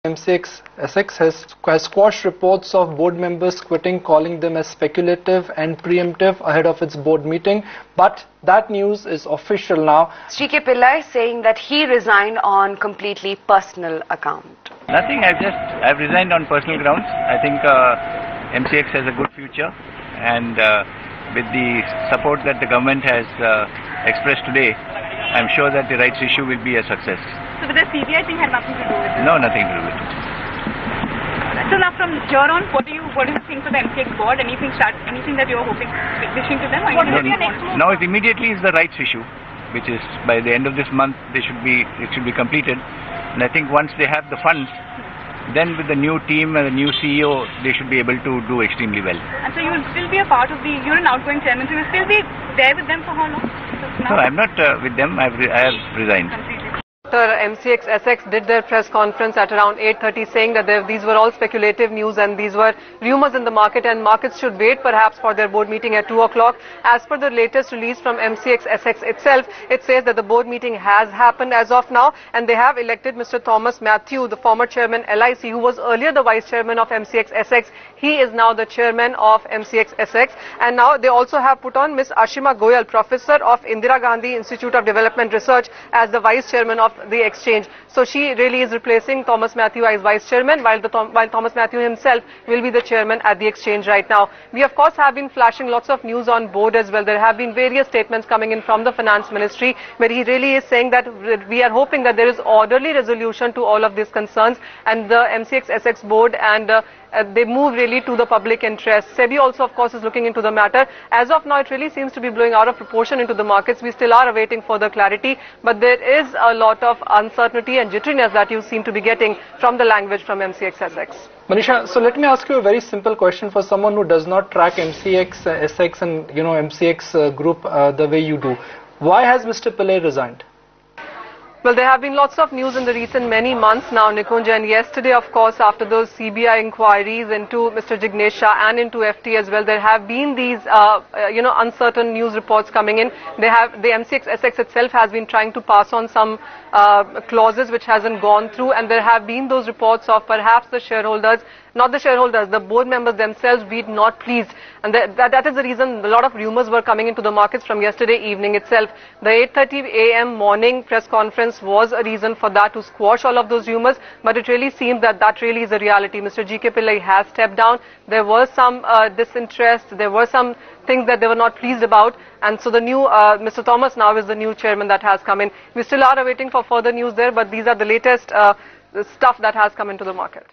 MCX Essex has squashed reports of board members quitting, calling them as speculative and preemptive ahead of its board meeting. But that news is official now. GK Pillai saying that he resigned on completely personal account. Nothing, I've resigned on personal grounds. I think MCX has a good future, and with the support that the government has expressed today, I'm sure that the rights issue will be a success. So the CBI thing had nothing to do with it? No, nothing to do with it. So now from here on, what do you think for the MCX board? Anything that you are hoping, wishing to them? What will be your next move? Now it immediately is the rights issue, which is by the end of this month it should be completed. And I think once they have the funds, then with the new team and the new CEO, they should be able to do extremely well. And so you will still be a part of you're an outgoing chairman, so you will still be there with them for how long? No, I'm not with them, I have resigned. MCX Essex did their press conference at around 8:30 saying that these were all speculative news and these were rumors in the market and markets should wait perhaps for their board meeting at 2 o'clock. As per the latest release from MCX Essex itself, it says that the board meeting has happened as of now and they have elected Mr. Thomas Matthew, the former chairman LIC, who was earlier the vice chairman of MCX Essex. He is now the chairman of MCX Essex, and now they also have put on Ms. Ashima Goyal, professor of Indira Gandhi Institute of Development Research, as the vice chairman of the exchange. So she really is replacing Thomas Matthew as vice chairman, while Thomas Matthew himself will be the chairman at the exchange right now. We of course have been flashing lots of news on board as well. There have been various statements coming in from the finance ministry where he really is saying that we are hoping that there is orderly resolution to all of these concerns, and the MCX Essex board and they move really to the public interest. SEBI also of course is looking into the matter. As of now it really seems to be blowing out of proportion into the markets. We still are awaiting further clarity, but there is a lot of uncertainty and jitteriness that you seem to be getting from the language from MCX Essex. Manisha, so let me ask you a very simple question for someone who does not track MCX Essex and MCX group the way you do. Why has Mr. Pillai resigned? Well, there have been lots of news in the recent many months now, Nikunj, and yesterday, of course, after those CBI inquiries into Mr. Jignesh Shah and into FT as well, there have been these, uncertain news reports coming in. The MCX Essex itself has been trying to pass on some clauses which hasn't gone through, and there have been those reports of perhaps the shareholders, not the shareholders, the board members themselves be not pleased. And that is the reason a lot of rumors were coming into the markets from yesterday evening itself. The 8:30 a.m. morning press conference was a reason for that, to squash all of those rumors, but it really seems that really is a reality. Mr. GK Pillai has stepped down. There was some disinterest, there were some things that they were not pleased about, and so the new Mr. Thomas now is the new chairman that has come in. We still are awaiting for further news there, but these are the latest stuff that has come into the market.